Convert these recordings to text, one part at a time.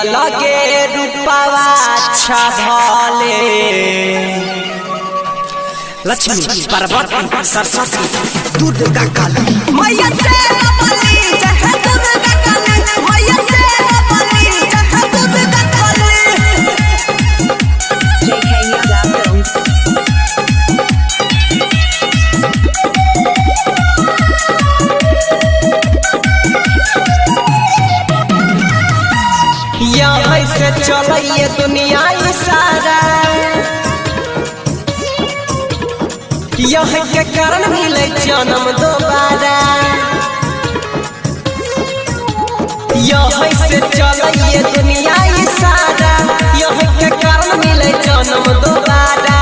लगे रूपावा अच्छा भले लक्ष्मी पार्वती सरस्वती दुर्गा काली मैया से बली जय दुर्गा काली मैया से बली जय दुर्गा काली यहाँ से चलिए दुनिया सारा यहाँ के कारण मिले जन्म दोबारा यहाँ से चलिए दुनिया सारा यहाँ के कारण मिले जन्म दोबारा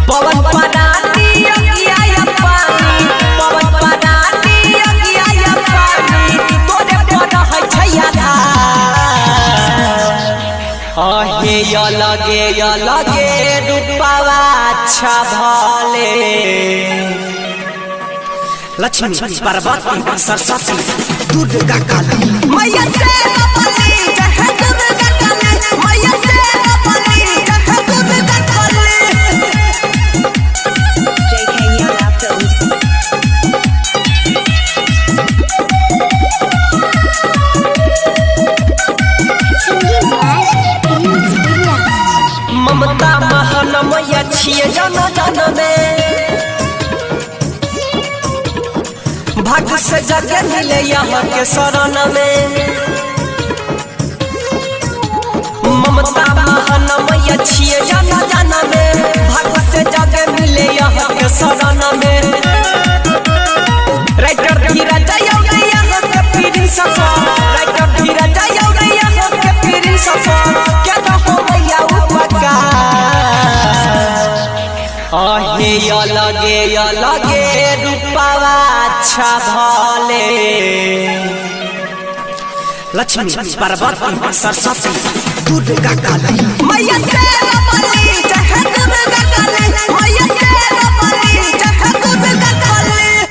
पवन परानी अगिया पानी पवन परानी अगिया पानी तोरे पर है छैया लगे रूपावा अच्छा भले लक्ष्मी पार्वती सरस्वती दुर्गा काली मैया से बली जय दुर्गा काली मैया से बली जय दुर्गा काली ममता महान मैया छिए जन जन में भाग्य से जगह मिले यहाँ के शरण में ममता महान मैया छिए जन जन में भाग्य से जगह मिले यहाँ के शरण में राइटर धीरज जाओगे यहाँ के पीरी सफा राइटर धीरज जाओगे यहाँ के पीरी सफा क्या रहो मैया लगे रूपावा अच्छा भले लक्ष्मी पार्वती सरस्वती दुर्गा काली मैया से